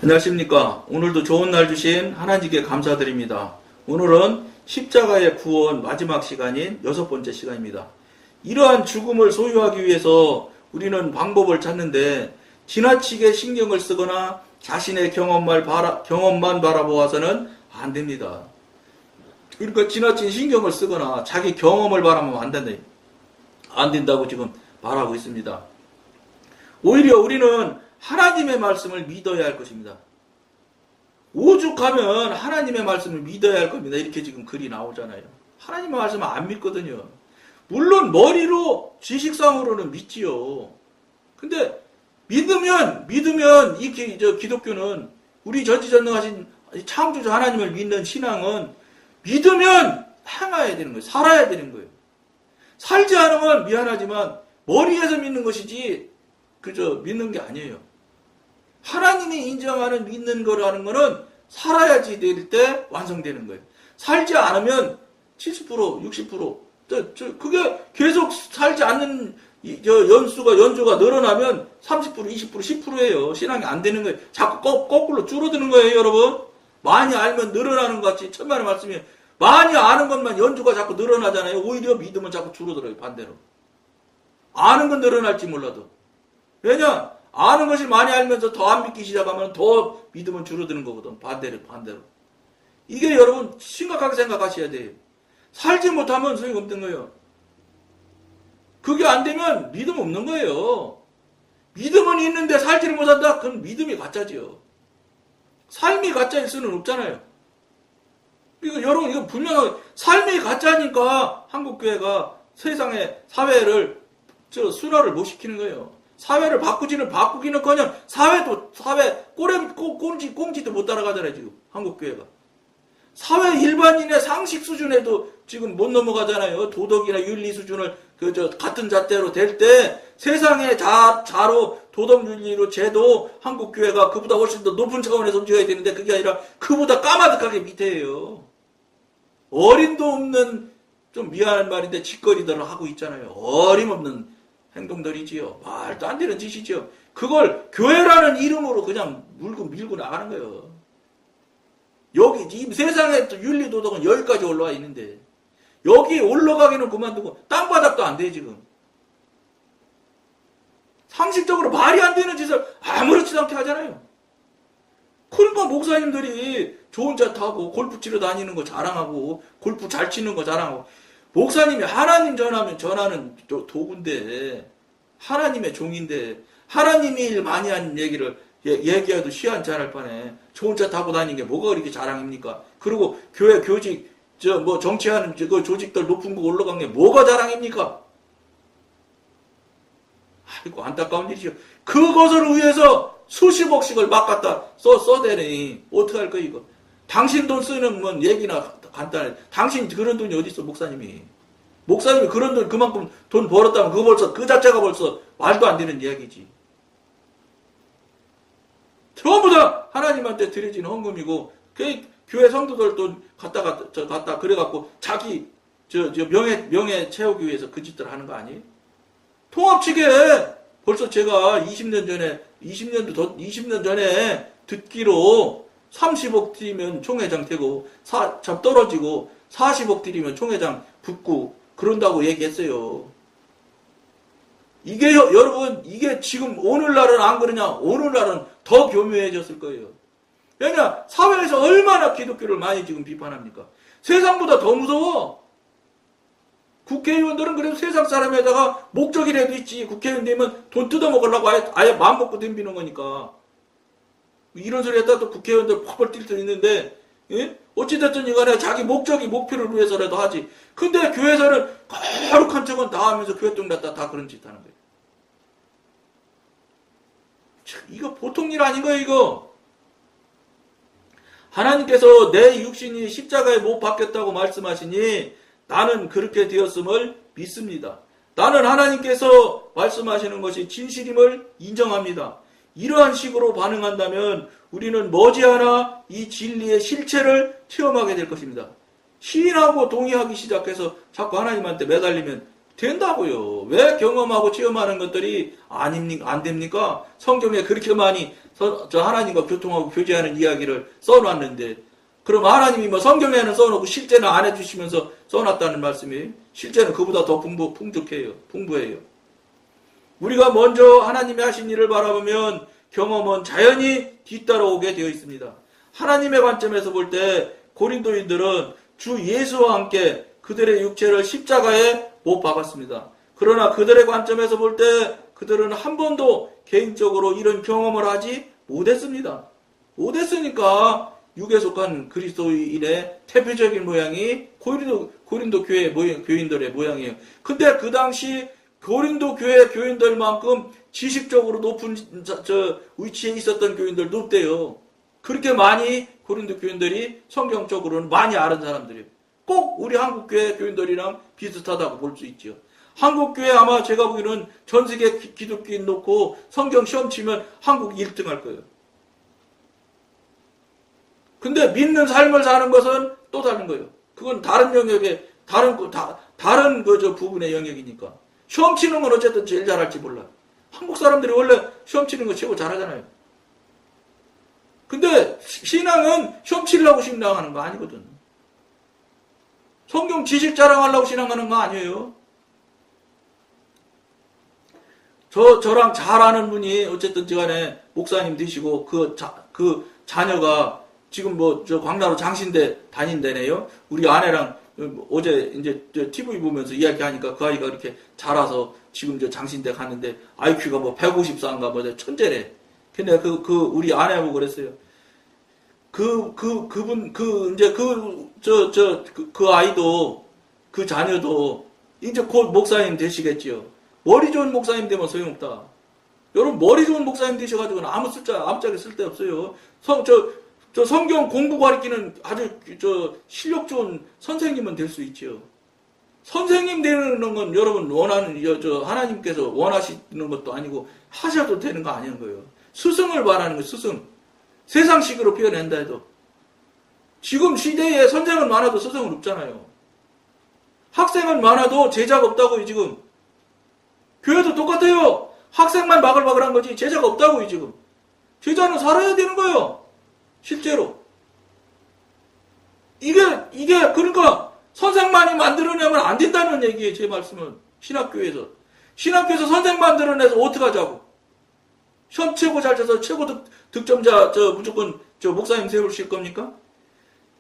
안녕하십니까. 오늘도 좋은 날 주신 하나님께 감사드립니다. 오늘은 십자가의 구원 마지막 시간인 6번째 시간입니다. 이러한 죽음을 소유하기 위해서 우리는 방법을 찾는데 지나치게 신경을 쓰거나 자신의 경험만 바라보아서는 안 됩니다. 그러니까 지나친 신경을 쓰거나 자기 경험을 바라보면 안 된다고 지금 말하고 있습니다. 오히려 우리는 하나님의 말씀을 믿어야 할 것입니다. 오죽하면 하나님의 말씀을 믿어야 할 겁니다. 이렇게 지금 글이 나오잖아요. 하나님의 말씀을 안 믿거든요. 물론 머리로 지식상으로는 믿지요. 근데 믿으면 이 기독교는 우리 전지전능하신 창조주 하나님을 믿는 신앙은 믿으면 행해야 되는 거예요. 살아야 되는 거예요. 살지 않으면 미안하지만 머리에서 믿는 것이지 그저 믿는 게 아니에요. 하나님이 인정하는 믿는 거라는 거는 살아야지 될 때 완성되는 거예요. 살지 않으면 70%, 60%, 그게 계속 살지 않는 연주가 늘어나면 30%, 20%, 10%예요. 신앙이 안 되는 거예요. 자꾸 거꾸로 줄어드는 거예요, 여러분. 많이 알면 늘어나는 것 같이 천만의 말씀이 많이 아는 것만 연주가 자꾸 늘어나잖아요. 오히려 믿음은 자꾸 줄어들어요, 반대로. 아는 건 늘어날지 몰라도. 왜냐? 아는 것을 많이 알면서 더 안 믿기 시작하면 더 믿음은 줄어드는 거거든. 반대로. 이게 여러분 심각하게 생각하셔야 돼요. 살지 못하면 소용없는 거예요. 그게 안 되면 믿음 없는 거예요. 믿음은 있는데 살지를 못한다? 그건 믿음이 가짜지요. 삶이 가짜일 수는 없잖아요. 여러분 이거 분명하게 삶이 가짜니까 한국교회가 세상의 사회를 순화를 못 시키는 거예요. 사회를 바꾸기는커녕 사회 꽁지도 못 따라가잖아요. 지금 한국교회가 사회 일반인의 상식 수준에도 지금 못 넘어가잖아요. 도덕이나 윤리 수준을 같은 잣대로 될 때 세상의 자로 도덕 윤리로 제도 한국교회가 그보다 훨씬 더 높은 차원에서 움직여야 되는데 그게 아니라 그보다 까마득하게 밑에예요. 어림도 없는 좀 미안한 말인데 짓거리들을 하고 있잖아요. 어림없는 행동들이지요. 말도 안 되는 짓이지요. 그걸 교회라는 이름으로 그냥 밀고 나가는 거예요. 여기 이 세상의 윤리 도덕은 여기까지 올라와 있는데 여기 올라가기는 그만두고 땅바닥도 안 돼 지금. 상식적으로 말이 안 되는 짓을 아무렇지도 않게 하잖아요. 그러니까 목사님들이 좋은 차 타고 골프 치러 다니는 거 자랑하고 골프 잘 치는 거 자랑하고 목사님이 하나님 전하는 도구인데 하나님의 종인데 하나님이 일 많이 한 얘기를 얘기해도 시한찮을 판에 좋은 차 타고 다니는 게 뭐가 그렇게 자랑입니까? 그리고 교회 교직 정치하는 그 조직들 높은 거 올라간 게 뭐가 자랑입니까? 아이고 안타까운 일이죠. 그것을 위해서 수십억씩을 막 갖다 써대니 어떡할 거야 이거. 당신 돈 쓰는 얘기나 간단해. 당신 그런 돈이 어디 있어 목사님이 그런 돈 그만큼 돈 벌었다면 그 자체가 벌써 말도 안 되는 이야기지. 전부 다 하나님한테 드려진 헌금이고 교회 성도들 돈 갖다 그래갖고 자기 명예 채우기 위해서 그 짓들 하는 거 아니에요? 통합치게 벌써 제가 20년 전에 듣기로 30억 드리면 총회장 되고 참 떨어지고 40억 드리면 총회장 붙고 그런다고 얘기했어요. 이게 여러분 이게 지금 오늘날은 안 그러냐? 오늘날은 더 교묘해졌을 거예요. 왜냐? 사회에서 얼마나 기독교를 많이 지금 비판합니까? 세상보다 더 무서워. 국회의원들은 그래도 세상 사람에다가 목적이라도 있지. 국회의원 되면 돈 뜯어먹으려고 아예 마음 먹고 덤비는 거니까. 이런 소리 했다 또 국회의원들 펄펄 뛸 수 있는데, 예? 어찌됐든 이간에 자기 목표를 위해서라도 하지. 근데 교회에서는 거룩한 척은 다 하면서 교회동 갖다 다 그런 짓 하는 거예요. 이거 보통 일 아닌 거예요, 이거. 하나님께서 내 육신이 십자가에 못 박혔다고 말씀하시니 나는 그렇게 되었음을 믿습니다. 나는 하나님께서 말씀하시는 것이 진실임을 인정합니다. 이러한 식으로 반응한다면 우리는 머지않아 이 진리의 실체를 체험하게 될 것입니다. 시인하고 동의하기 시작해서 자꾸 하나님한테 매달리면 된다고요. 왜 경험하고 체험하는 것들이 안 됩니까? 성경에 그렇게 많이 저 하나님과 교통하고 교제하는 이야기를 써놨는데, 그럼 하나님이 뭐 성경에는 써놓고 실제는 안 해주시면서 써놨다는 말씀이에요? 실제는 그보다 더 풍부해요. 우리가 먼저 하나님이 하신 일을 바라보면 경험은 자연히 뒤따라오게 되어 있습니다. 하나님의 관점에서 볼 때 고린도인들은 주 예수와 함께 그들의 육체를 십자가에 못 박았습니다. 그러나 그들의 관점에서 볼 때 그들은 한 번도 개인적으로 이런 경험을 하지 못했습니다. 못했으니까 육에 속한 그리스도인의 대표적인 모양이 고린도 교회 교인들의 모양이에요. 근데 그 당시 고린도 교회 교인들만큼 지식적으로 높은 위치에 있었던 교인들도 없대요. 그렇게 많이 고린도 교인들이 성경적으로는 많이 아는 사람들이에요. 꼭 우리 한국 교회 교인들이랑 비슷하다고 볼 수 있죠. 한국 교회 아마 제가 보기에는 전 세계 기독교인 놓고 성경 시험 치면 한국 1등 할 거예요. 근데 믿는 삶을 사는 것은 또 다른 거예요. 그건 다른 영역의 다른 부분의 영역이니까. 시험 치는 건 어쨌든 제일 잘할지 몰라. 한국 사람들이 원래 시험 치는 거 최고 잘하잖아요. 근데 신앙은 시험 치려고 신앙하는 거 아니거든. 성경 지식 자랑하려고 신앙하는 거 아니에요. 저랑 잘 아는 분이 어쨌든 간에 목사님 되시고 그 자녀가 지금 광나루 장신대 다닌다네요. 우리 아내랑 어제 이제 TV 보면서 이야기하니까 그 아이가 이렇게 자라서 지금 장신대 갔는데 IQ가 154인가 천재래. 근데 우리 아내하고 그랬어요. 그 아이도, 그 자녀도 이제 곧 목사님 되시겠지요. 머리 좋은 목사님 되면 소용없다. 여러분, 머리 좋은 목사님 되셔가지고는 아무짝에 쓸데없어요. 성경 공부 가르치는 아주 실력 좋은 선생님은 될 수 있지요. 선생님 되는 건 여러분 하나님께서 원하시는 것도 아니고 하셔도 되는 거 아닌 거예요. 스승을 말하는 거예요, 스승. 세상식으로 표현한다 해도. 지금 시대에 선생은 많아도 스승은 없잖아요. 학생은 많아도 제자가 없다고요, 지금. 교회도 똑같아요. 학생만 바글바글한 거지 제자가 없다고요, 지금. 제자는 살아야 되는 거예요. 실제로. 이게 그러니까 선생만이 만들어내면 안 된다는 얘기예요, 제 말씀은. 신학교에서 선생 만들어내서 어떡하자고. 시험 최고 잘 쳐서 최고 득점자 무조건 목사님 세우실 겁니까?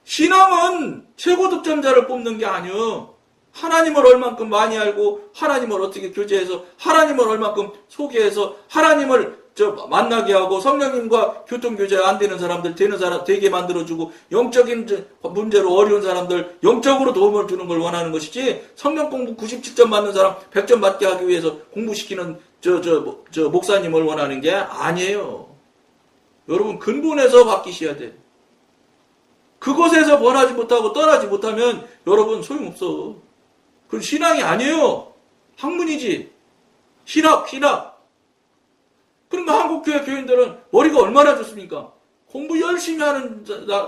신앙은 최고 득점자를 뽑는 게 아니요. 하나님을 얼만큼 많이 알고 하나님을 어떻게 교제해서 하나님을 얼만큼 소개해서 하나님을 만나게 하고 성령님과 교통교제 안 되는 사람들 되게 만들어주고 영적인 문제로 어려운 사람들 영적으로 도움을 주는 걸 원하는 것이지 성경 공부 97점 맞는 사람 100점 맞게 하기 위해서 공부시키는 목사님을 원하는 게 아니에요. 여러분 근본에서 바뀌셔야 돼. 그곳에서 변하지 못하고 떠나지 못하면 여러분 소용없어. 그건 신앙이 아니에요. 학문이지. 신학. 그러니까 한국교회 교인들은 머리가 얼마나 좋습니까? 공부 열심히 하는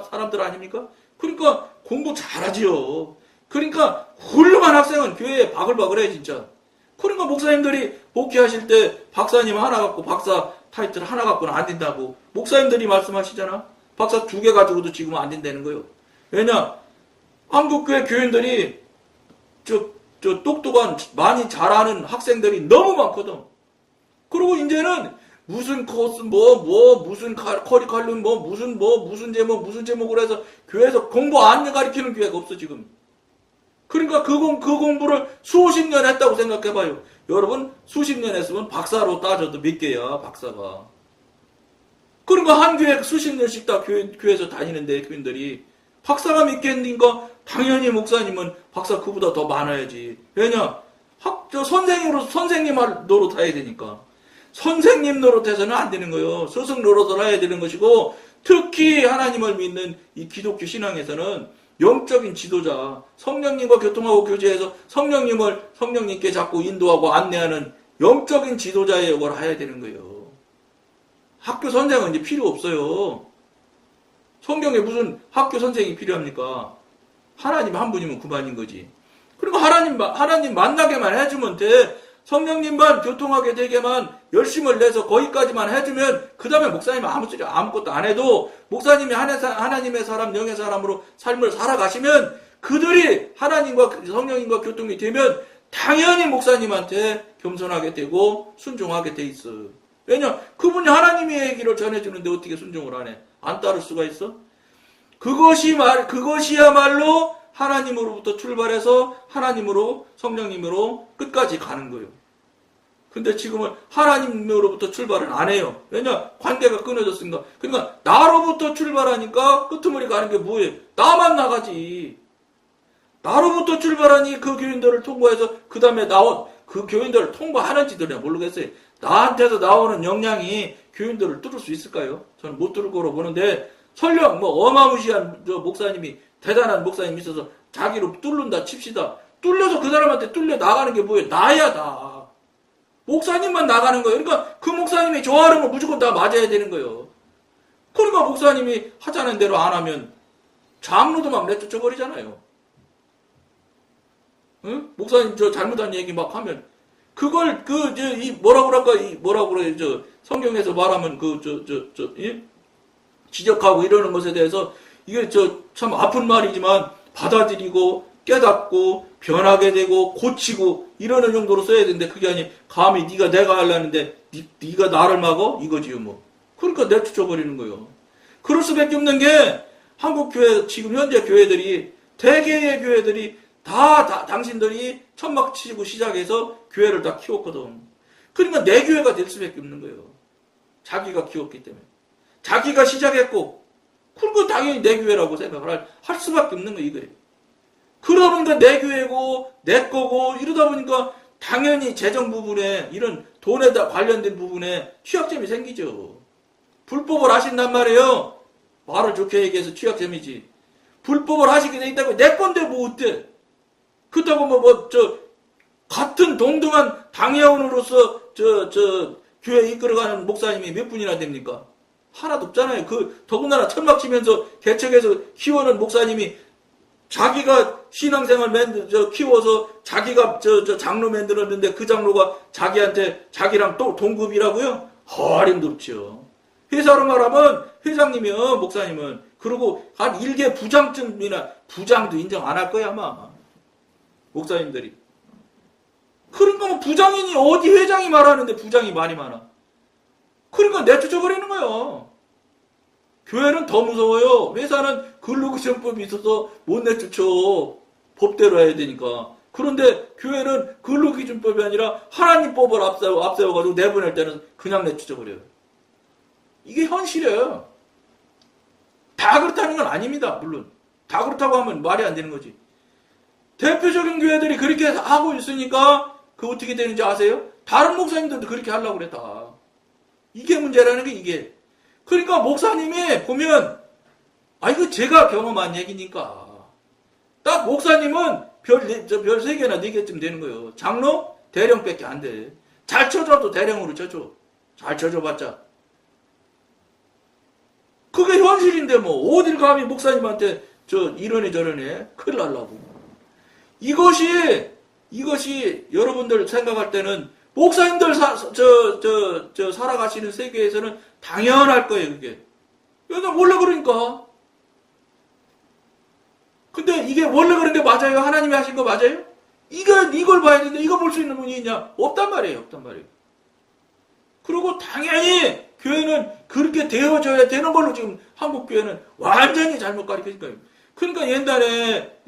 사람들 아닙니까? 그러니까 공부 잘하지요. 그러니까 훌륭한 학생은 교회에 바글바글해 진짜. 그러니까 목사님들이 목회하실 때 박사님 하나 갖고 박사 타이틀 하나 갖고는 안 된다고 목사님들이 말씀하시잖아. 박사 2개 가지고도 지금 안 된다는 거예요. 왜냐? 한국교회 교인들이 똑똑한 많이 잘하는 학생들이 너무 많거든. 그리고 이제는 무슨 코스 무슨 커리큘럼 무슨 제목을 해서 교회에서 공부 안 가르치는 교회가 없어 지금. 그러니까 그 공부를 수십 년 했다고 생각해봐요. 여러분 수십 년 했으면 박사로 따져도 몇 개야 박사가. 그러니까 한 교회 수십 년씩 다 교회에서 다니는데 교인들이 박사가 몇 개인가? 당연히 목사님은 박사 그보다 더 많아야지. 왜냐? 선생님 노릇해야 되니까. 선생님 노릇해서는 안 되는 거예요. 스승 노릇을 해야 되는 것이고 특히 하나님을 믿는 이 기독교 신앙에서는 영적인 지도자, 성령님과 교통하고 교제해서 성령님께 자꾸 인도하고 안내하는 영적인 지도자의 역할을 해야 되는 거예요. 학교 선생은 이제 필요 없어요. 성경에 무슨 학교 선생이 필요합니까? 하나님 한 분이면 그만인 거지. 그리고 하나님 만나게만 해주면 돼. 성령님만 교통하게 되게만 열심을 내서 거기까지만 해주면 그 다음에 목사님은 아무것도 안 해도 목사님이 하나님의 사람, 영의 사람으로 삶을 살아가시면 그들이 하나님과 성령님과 교통이 되면 당연히 목사님한테 겸손하게 되고 순종하게 돼 있어. 왜냐? 그분이 하나님의 얘기를 전해주는데 어떻게 순종을 안 해? 안 따를 수가 있어? 그것이야말로 하나님으로부터 출발해서 하나님으로, 성령님으로 끝까지 가는 거예요. 근데 지금은 하나님으로부터 출발을 안 해요. 왜냐? 관계가 끊어졌으니까. 그러니까 나로부터 출발하니까 끄트머리 가는 게 뭐예요? 나만 나가지. 나로부터 출발하니 그 교인들을 통과해서 그 다음에 나온 그 교인들을 통과하는지도 내가 모르겠어요. 나한테서 나오는 역량이 교인들을 뚫을 수 있을까요? 저는 못 뚫을 거로 보는데 설령 어마무시한 목사님이 대단한 목사님이 있어서 자기로 뚫는다 칩시다. 뚫려서 그 사람한테 뚫려 나가는 게 뭐예요? 나야 나. 목사님만 나가는 거예요. 그러니까 그 목사님이 좋아하는 거 무조건 다 맞아야 되는 거예요. 그러니까 목사님이 하자는 대로 안 하면 장로도 막 내쫓아버리잖아요. 응? 목사님 저 잘못한 얘기 막 하면 그걸 뭐라고 그래 성경에서 말하면 지적하고 이러는 것에 대해서 이게 참 아픈 말이지만 받아들이고 깨닫고 변하게 되고 고치고 이러는 정도로 써야 되는데 그게 아니 감히 내가 하려는데 네가 나를 막어? 이거지요 뭐. 그러니까 내쫓아버리는 거예요. 그럴 수밖에 없는 게 한국 교회 지금 현재 교회들이 대개의 교회들이 다 당신들이 천막 치고 시작해서 교회를 다 키웠거든. 그러니까 내 교회가 될 수밖에 없는 거예요. 자기가 키웠기 때문에. 자기가 시작했고 그러니까 당연히 내 교회라고 생각을 할 수밖에 없는 거예요. 이거예요. 그러니까 내 교회고 내 거고 이러다 보니까 당연히 재정 부분에 이런 돈에 관련된 부분에 취약점이 생기죠. 불법을 하신단 말이에요. 말을 좋게 얘기해서 취약점이지. 불법을 하시게 돼 있다고 내 건데 뭐 어때? 그렇다고 같은 동등한 당회원으로서 교회 이끌어가는 목사님이 몇 분이나 됩니까? 하나도 없잖아요. 더군다나 천막 치면서 개척해서 키워는 목사님이 자기가 신앙생활 키워서 자기가 장로 만들었는데 그 장로가 자기랑 또 동급이라고요? 어림도 없죠. 회사로 말하면 회장님이요, 목사님은. 그리고 한 일개 부장쯤이나 부장도 인정 안 할 거야, 아마. 목사님들이. 그러니까 뭐 부장이니 어디 회장이 말하는데 부장이 말이 많아. 그러니까 내쫓아버리는 거예요. 교회는 더 무서워요. 회사는 근로기준법이 있어서 못 내쫓아. 법대로 해야 되니까. 그런데 교회는 근로기준법이 아니라 하나님 법을 앞세워가지고 내보낼 때는 그냥 내쫓아버려요. 이게 현실이에요. 다 그렇다는 건 아닙니다. 물론. 다 그렇다고 하면 말이 안 되는 거지. 대표적인 교회들이 그렇게 하고 있으니까 그 어떻게 되는지 아세요? 다른 목사님들도 그렇게 하려고 그랬다. 이게 문제라는 게 이게. 그러니까 목사님이 보면 이거 제가 경험한 얘기니까 딱 목사님은 별 3개나 4개쯤 되는 거예요. 장로? 대령밖에 안 돼. 잘 쳐줘도 대령으로 쳐줘. 잘 쳐줘봤자. 그게 현실인데 뭐 어딜 감히 목사님한테 이러네 저러네 큰일 날라고. 이것이 여러분들 생각할 때는 목사님들 살아가시는 세계에서는 당연할 거예요, 그게. 왜냐면 원래 그러니까. 근데 이게 원래 그런 게 맞아요? 하나님이 하신 거 맞아요? 이걸 봐야 되는데 이거 볼 수 있는 분이 있냐? 없단 말이에요. 그리고 당연히 교회는 그렇게 되어져야 되는 걸로 지금 한국 교회는 완전히 잘못 가르쳐진 거예요. 그러니까 옛날에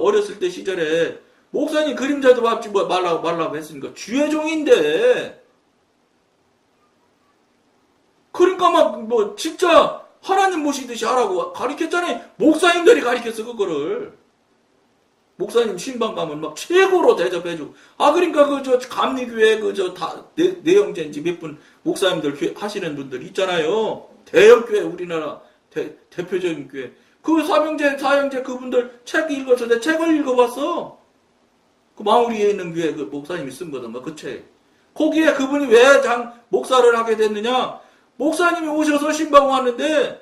어렸을 때 시절에 목사님 그림자도 밟지 말라고 했으니까 주의 종인데 그러니까 진짜 하나님 모시듯이 하라고 가르쳤잖아요. 목사님들이 가르쳤어 그거를. 목사님 신방 가면 막 최고로 대접해주고. 그러니까 감리교회 내영제인지 몇 분 목사님들 하시는 분들 있잖아요. 대형교회 우리나라 대표적인 교회. 그 사형제 그분들 책 읽어서 내 책을 읽어봤어. 그 마무리에 있는 교회 그 목사님이 쓴 거던가 그 책. 거기에 그분이 왜 목사를 하게 됐느냐? 목사님이 오셔서 신방 왔는데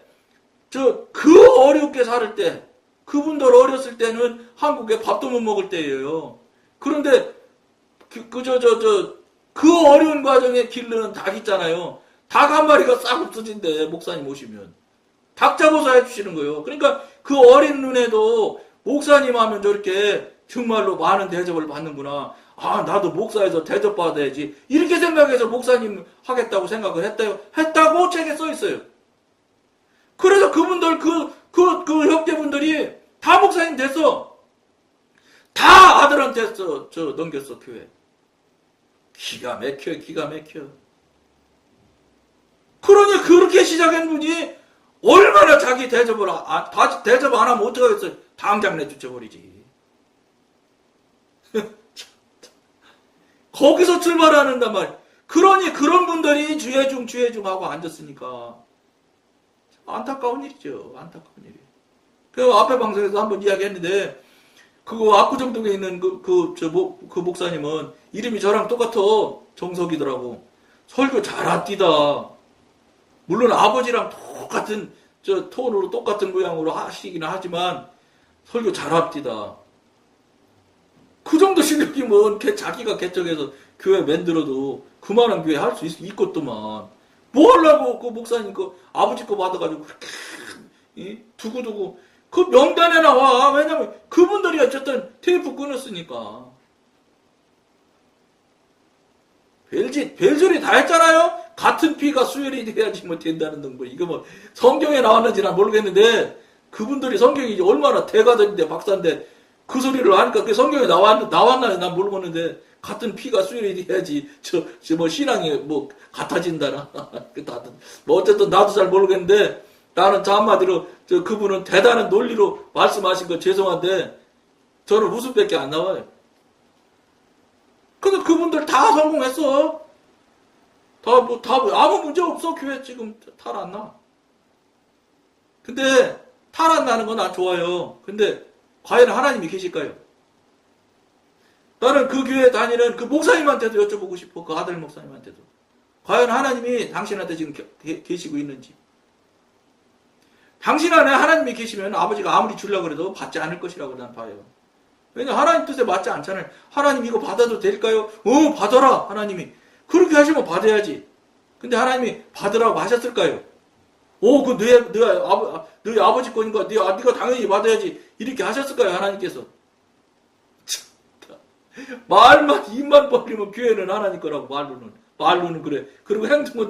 그 어렵게 살을 때 그분들 어렸을 때는 한국에 밥도 못 먹을 때예요. 그런데 그 어려운 과정에 기르는 닭 있잖아요. 닭 한 마리가 싹 없어진대, 목사님 오시면. 닭 잡아서 해주시는 거예요. 그러니까 그 어린 눈에도 목사님 하면 저렇게 정말로 많은 대접을 받는구나. 아, 나도 목사에서 대접받아야지. 이렇게 생각해서 목사님 하겠다고 생각을 했다고 책에 써 있어요. 그래서 그분들, 그 형제분들이 다 목사님 됐어. 다 아들한테 넘겼어, 교회. 기가 막혀. 그러니 그렇게 시작한 분이 얼마나 자기 대접 안 하면 어떡하겠어요? 당장 내쫓아버리지. 거기서 출발하는단 말이야. 그러니 그런 분들이 주의 중 하고 앉았으니까. 안타까운 일이죠. 안타까운 일이. 그 앞에 방송에서 한번 이야기했는데, 그거 압구정동에 있는 그 목사님은 이름이 저랑 똑같아. 정석이더라고. 설교 잘합디다. 물론 아버지랑 똑같은 톤으로 똑같은 모양으로 하시긴 하지만 설교 잘합디다. 그 정도 실력이면 자기가 개척해서 교회 만들어도 그만한 교회 할 수 있겠더만. 뭐 하려고 그 목사님 아버지 거 받아가지고 그렇게 두고두고 그 명단에 나와. 왜냐면 그분들이 어쨌든 테이프 끊었으니까. 별소리 다 했잖아요. 같은 피가 수혈이 돼야지 뭐 된다는 거. 이거 뭐 성경에 나왔는지 난 모르겠는데 그분들이 성경이 얼마나 대가들인데 박사인데 그 소리를 하니까 그 성경에 나왔나요? 난 모르겠는데 같은 피가 수혈이 돼야지 뭐 신앙이 뭐 같아진다나. 뭐 어쨌든 나도 잘 모르겠는데 나는 저 한마디로 그분은 대단한 논리로 말씀하신 거 죄송한데 저는 웃음밖에 안 나와요. 근데 그분들 다 성공했어. 아무 문제 없어. 교회 지금 탈 안 나. 근데 탈 안 나는 건 난 좋아요. 근데 과연 하나님이 계실까요? 나는 그 교회 다니는 그 목사님한테도 여쭤보고 싶어. 그 아들 목사님한테도. 과연 하나님이 당신한테 지금 계시고 있는지. 당신 안에 하나님이 계시면 아버지가 아무리 주려고 해도 받지 않을 것이라고 난 봐요. 왜냐면 하나님 뜻에 맞지 않잖아요. 하나님 이거 받아도 될까요? 받아라. 하나님이. 그렇게 하시면 받아야지. 근데 하나님이 받으라고 하셨을까요? 너희 아버지 거니까 네가 당연히 받아야지. 이렇게 하셨을까요? 하나님께서. 말만 입만 벌리면 교회는 하나님 거라고 말로는 그래. 그리고 행동은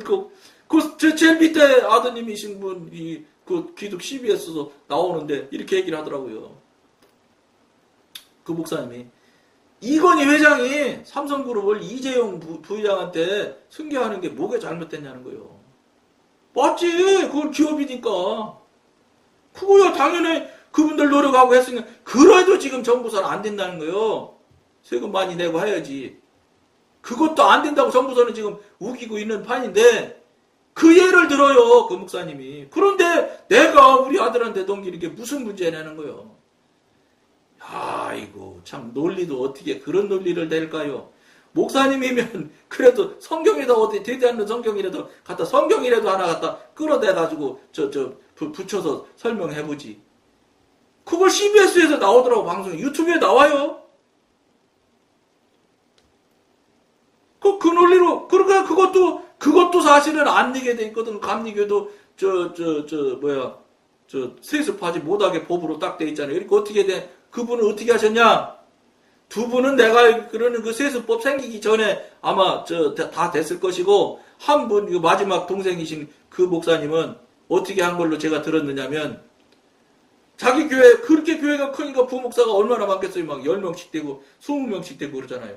제일 밑에 아드님이신 분이 그 기독 CBS에서 나오는데 이렇게 얘기를 하더라고요. 그 목사님이 이건희 회장이 삼성그룹을 이재용 부회장한테 승계하는 게 뭐가 잘못됐냐는 거예요. 맞지? 그건 기업이니까. 그거야 당연히 그분들 노력하고 했으니까. 그래도 지금 정부선 안 된다는 거예요. 세금 많이 내고 해야지. 그것도 안 된다고 정부선은 지금 우기고 있는 판인데 그 예를 들어요. 그 목사님이. 그런데 내가 우리 아들한테 넘기는 게 무슨 문제냐는 거예요. 아이고 참 논리도 어떻게 그런 논리를 낼까요? 목사님이면 그래도 성경에다 어디 되지 않는 성경이라도 성경이라도 하나 갖다 끌어대가지고 붙여서 설명해보지. 그걸 CBS에서 나오더라고. 방송에 유튜브에 나와요. 그 논리로 그러니까 그것도 사실은 안 되게 돼 있거든. 감리교도 세습하지 못하게 법으로 딱 돼 있잖아요. 그러니까 어떻게 돼? 그분은 어떻게 하셨냐? 두 분은 내가 그러는 그 세습법 생기기 전에 아마 다 됐을 것이고 한 분 마지막 동생이신 그 목사님은 어떻게 한 걸로 제가 들었느냐면 자기 교회 그렇게 교회가 크니까 부목사가 얼마나 많겠어요. 막 10명씩 되고 20명씩 되고 그러잖아요.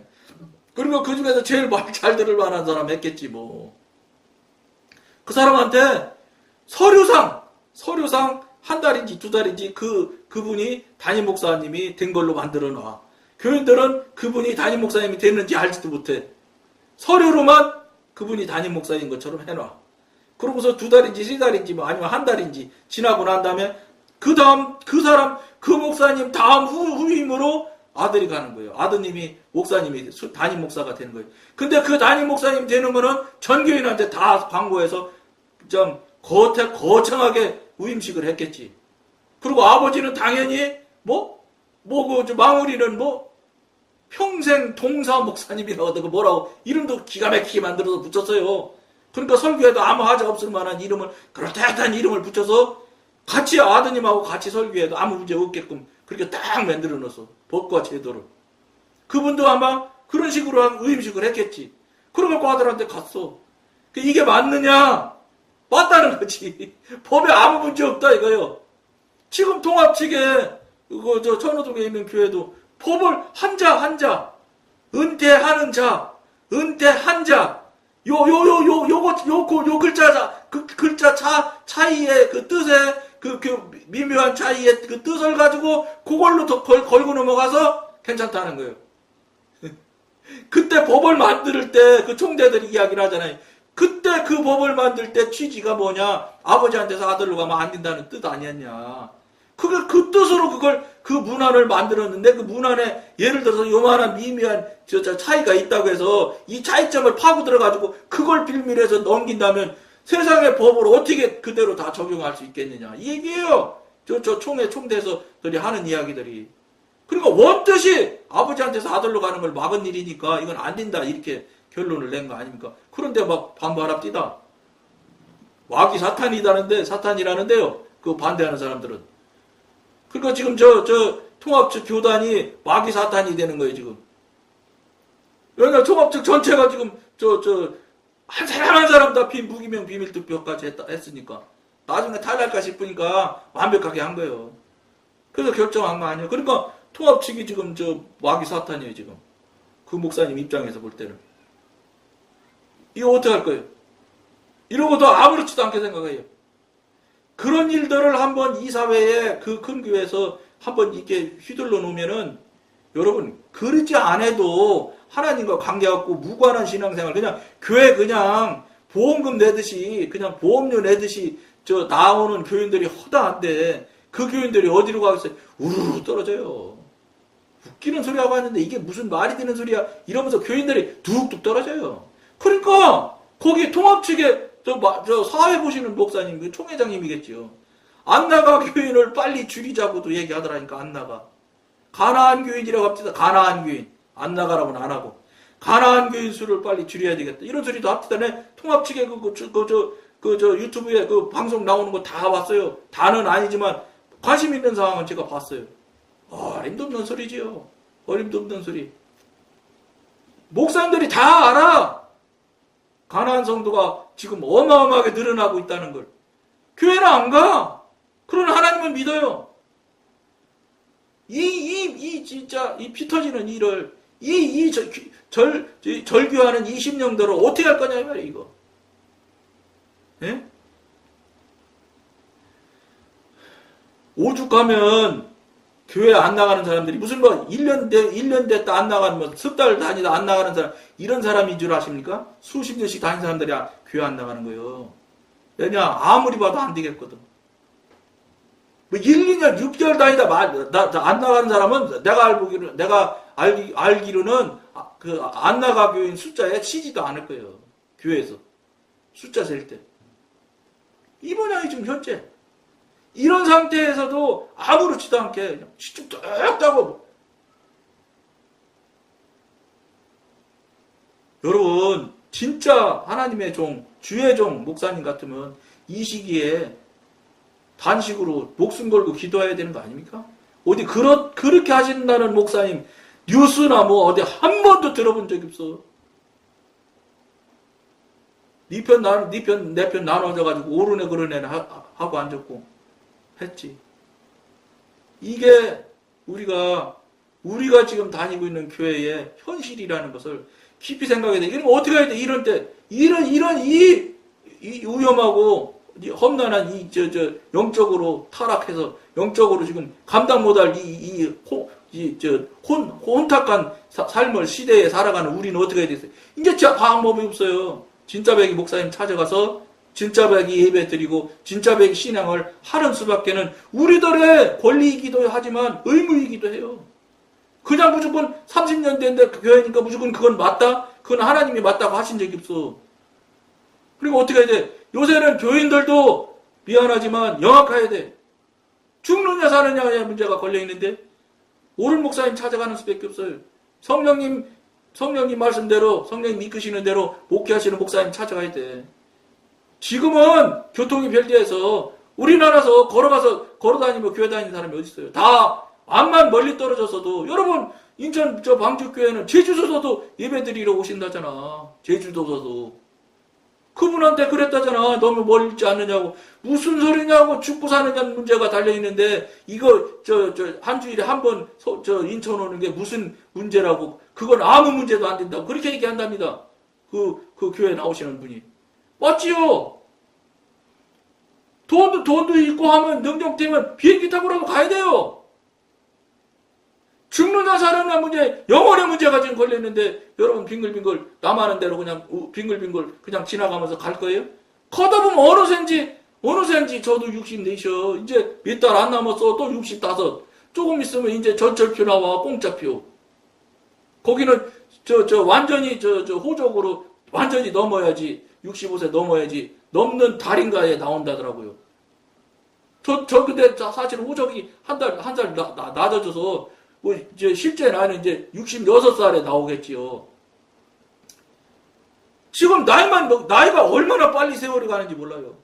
그리고 그 중에서 제일 말 잘 들을 만한 사람 했겠지 뭐. 그 사람한테 서류상 한 달인지 두 달인지 그분이 담임 목사님이 된 걸로 만들어 놔. 교인들은 그분이 담임 목사님이 됐는지 알지도 못해. 서류로만 그분이 담임 목사인 것처럼 해놔. 그러고서 두 달인지 세 달인지 뭐 아니면 한 달인지 지나고 난 다음에 그 다음 그 사람 그 목사님 다음 후임으로 아들이 가는 거예요. 아드님이 목사님이 담임 목사가 되는 거예요. 근데 그 담임 목사님 되는 거는 전 교인한테 다 광고해서 좀 거창하게 우임식을 했겠지. 그리고 아버지는 당연히 망우리는 평생 동사 목사님이라고 하다가 뭐라고 이름도 기가 막히게 만들어서 붙였어요. 그러니까 설교에도 아무 하자 없을 만한 이름을, 그럴듯한 이름을 붙여서 같이 아드님하고 같이 설교해도 아무 문제 없게끔 그렇게 딱 만들어 놨어. 법과 제도를. 그분도 아마 그런 식으로 한 의임식을 했겠지. 그러고 아들한테 갔어. 이게 맞느냐? 맞다는 거지. 법에 아무 문제 없다 이거요. 지금 통합 측에 천호동에 있는 교회도 법을 한자 은퇴하는 자 은퇴한 자 요 글자 차이의 그 뜻에 그 미묘한 차이의 그 뜻을 가지고 그걸로 더 걸고 넘어가서 괜찮다는 거예요. 그때 법을 만들 때 그 총대들이 이야기를 하잖아요. 그때 그 법을 만들 때 취지가 뭐냐? 아버지한테서 아들로 가면 안 된다는 뜻 아니었냐? 그 뜻으로 그 문안을 만들었는데 그 문안에 예를 들어서 요만한 미미한 차이가 있다고 해서 이 차이점을 파고 들어가지고 그걸 빌밀해서 넘긴다면 세상의 법을 어떻게 그대로 다 적용할 수 있겠느냐? 이 얘기예요. 총대에서들이 하는 이야기들이. 그러니까 원뜻이 아버지한테서 아들로 가는 걸 막은 일이니까 이건 안 된다 이렇게 결론을 낸 거 아닙니까? 그런데 막 반발합디다. 와기 사탄이라는데요. 그 반대하는 사람들은. 그러니까 지금 통합 측 교단이 마귀 사탄이 되는 거예요, 지금. 왜냐, 통합 측 전체가 지금, 한 사람 한 사람 다 무기명 비밀투표까지 했으니까. 나중에 탈날까 싶으니까 완벽하게 한 거예요. 그래서 결정한 거 아니에요. 그러니까 통합 측이 지금 마귀 사탄이에요, 지금. 그 목사님 입장에서 볼 때는. 이거 어떻게 할 거예요? 이러고도 아무렇지도 않게 생각해요. 그런 일들을 한번 이 사회에 그 큰 교회에서 한번 이렇게 휘둘러 놓으면은 여러분 그러지 않아도 하나님과 관계없고 무관한 신앙생활 그냥 교회 그냥 보험금 내듯이 그냥 보험료 내듯이 나오는 교인들이 허다한데 그 교인들이 어디로 가겠어요? 우르르 떨어져요. 웃기는 소리 하고 왔는데 이게 무슨 말이 되는 소리야? 이러면서 교인들이 뚝뚝 떨어져요. 그러니까 거기 통합 측에 사회 보시는 목사님, 총회장님이겠지요. 안 나가 교인을 빨리 줄이자고도 얘기하더라니까, 안 나가. 가나안 교인이라고 합시다. 가나안 교인. 안 나가라고는 안 하고. 가나안 교인 수를 빨리 줄여야 되겠다. 이런 소리도 합시다. 네, 통합 측에 유튜브에 그 방송 나오는 거 다 봤어요. 다는 아니지만 관심 있는 상황은 제가 봤어요. 어림도 없는 소리지요. 어림도 없는 소리. 목사님들이 다 알아. 가나안 성도가 지금 어마어마하게 늘어나고 있다는 걸. 교회는 안 가. 그러나 하나님은 믿어요. 진짜, 피 터지는 일을, 절규하는 이 심령들을 어떻게 할 거냐, 이 말이에요, 이거. 예? 오죽 가면, 교회 안 나가는 사람들이, 무슨 1년 됐다 안 나가는, 석 달 다니다 안 나가는 사람, 이런 사람인 줄 아십니까? 수십 년씩 다닌 사람들이 교회 안 나가는 거예요. 왜냐, 아무리 봐도 안 되겠거든. 1, 2년, 6개월 다니다 안 나가는 사람은 내가 알기로는 안 나가 교인 숫자에 치지도 않을 거예요. 교회에서. 숫자 셀 때. 이 모양이 지금 현재. 이런 상태에서도 아무렇지도 않게 그냥 시중 뚝 따고. 여러분, 진짜 하나님의 종, 주의 종, 목사님 같으면 이 시기에 단식으로 목숨 걸고 기도해야 되는 거 아닙니까? 어디 그렇게 하신다는 목사님 뉴스나 어디 한 번도 들어본 적이 없어. 네 편 내 편 나눠져가지고 오르네 그러네 하고 앉았고 했지. 이게 우리가 지금 다니고 있는 교회의 현실이라는 것을 깊이 생각해야 돼. 이런 거 어떻게 해야 돼? 이런 때 이런 이 위험하고 험난한 영적으로 타락해서 영적으로 지금 감당 못할 혼탁한 삶을 시대에 살아가는 우리는 어떻게 해야 되겠어요? 이제 방법이 없어요. 진짜배기 목사님 찾아가서 진짜배기 예배 드리고 진짜배기 신앙을 하는 수밖에는 우리들의 권리이기도 하지만 의무이기도 해요. 그냥 무조건 30년 된데 교회니까 무조건 그건 맞다? 그건 하나님이 맞다고 하신 적이 없어. 그리고 어떻게 해야 돼? 요새는 교인들도 미안하지만 영악해야 돼. 죽느냐 사느냐의 문제가 걸려있는데 옳은 목사님 찾아가는 수밖에 없어요. 성령님 말씀대로, 성령님 이끄시는 대로 목회하시는 목사님 찾아가야 돼. 지금은 교통이 별개해서 우리나라에서 걸어다니며 교회 다니는 사람이 어디 있어요? 다 암만 멀리 떨어졌어도, 여러분 인천 방주교회는 제주도서도 예배드리러 오신다잖아. 제주도서도. 그분한테 그랬다잖아. 너무 멀지 않느냐고. 무슨 소리냐고. 죽고 사느냐는 문제가 달려있는데 이거 한 주일에 한 번 인천 오는 게 무슨 문제라고. 그건 아무 문제도 안 된다고 그렇게 얘기한답니다. 그 교회 나오시는 분이. 맞지요? 돈도 있고 하면 능력되면 비행기 타고라도 가야 돼요. 죽느냐 사느냐 문제, 영혼의 문제가 지금 걸렸는데 여러분 빙글빙글 남하는 대로 그냥 빙글빙글 그냥 지나가면서 갈 거예요? 커다 보면 어느샌지 저도 64셔. 이제 몇 달 안 남았어. 또 65. 조금 있으면 이제 전철표 나와. 공짜표. 거기는 완전히 호적으로 완전히 넘어야지. 65세 넘어야지. 넘는 달인가에 나온다더라고요. 근데 사실 호적이 한 달 낮아져서 뭐 이제 실제 나이는 이제 66살에 나오겠지요. 지금 나이가 얼마나 빨리 세월이 가는지 몰라요.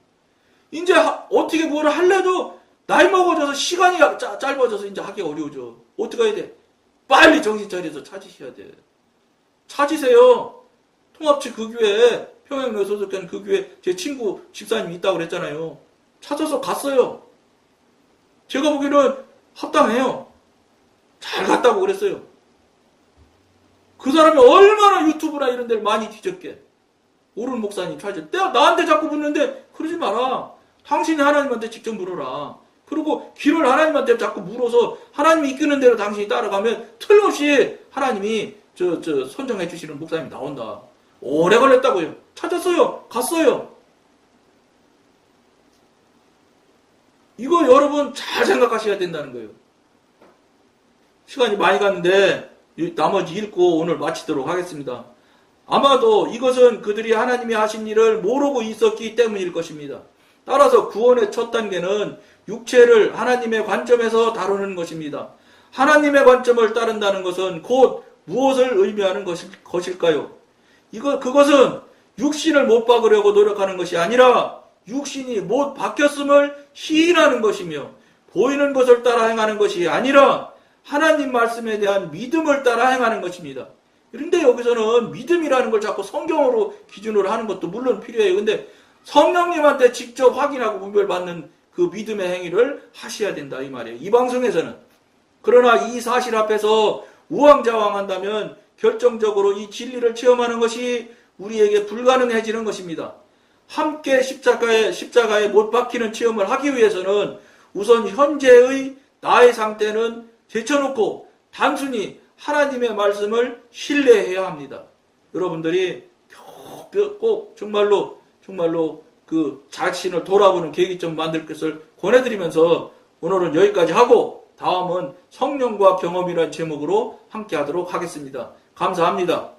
이제 어떻게 뭘 할래도 나이 먹어져서 시간이 짧아져서 이제 하기가 어려워져. 어떻게 해야 돼? 빨리 정신 차려서 찾으셔야 돼. 찾으세요. 통합치 그 교회, 평양로에 소속된 그 교회 제 친구 집사님이 있다고 그랬잖아요. 찾아서 갔어요. 제가 보기에는 합당해요. 잘 갔다고 그랬어요. 그 사람이 얼마나 유튜브나 이런 데를 많이 뒤졌게. 옳은 목사님 찾아. 내가 나한테 자꾸 묻는데 그러지 마라. 당신이 하나님한테 직접 물어라. 그리고 길을 하나님한테 자꾸 물어서 하나님이 이끄는 대로 당신이 따라가면 틀림없이 하나님이 선정해 주시는 목사님이 나온다. 오래 걸렸다고요. 찾았어요. 갔어요. 이거 여러분 잘 생각하셔야 된다는 거예요. 시간이 많이 갔는데 나머지 읽고 오늘 마치도록 하겠습니다. 아마도 이것은 그들이 하나님이 하신 일을 모르고 있었기 때문일 것입니다. 따라서 구원의 첫 단계는 육체를 하나님의 관점에서 다루는 것입니다. 하나님의 관점을 따른다는 것은 곧 무엇을 의미하는 것일까요? 그것은 육신을 못 박으려고 노력하는 것이 아니라 육신이 못 박혔음을 시인하는 것이며 보이는 것을 따라 행하는 것이 아니라 하나님 말씀에 대한 믿음을 따라 행하는 것입니다. 그런데 여기서는 믿음이라는 걸 자꾸 성경으로 기준으로 하는 것도 물론 필요해요. 근데 성령님한테 직접 확인하고 분별받는 그 믿음의 행위를 하셔야 된다 이 말이에요. 이 방송에서는. 그러나 이 사실 앞에서 우왕좌왕한다면 결정적으로 이 진리를 체험하는 것이 우리에게 불가능해지는 것입니다. 함께 십자가에 못 박히는 체험을 하기 위해서는 우선 현재의 나의 상태는 제쳐놓고 단순히 하나님의 말씀을 신뢰해야 합니다. 여러분들이 꼭 정말로 그 자신을 돌아보는 계기 좀 만들 것을 권해드리면서 오늘은 여기까지 하고 다음은 성령과 경험이라는 제목으로 함께 하도록 하겠습니다. 감사합니다.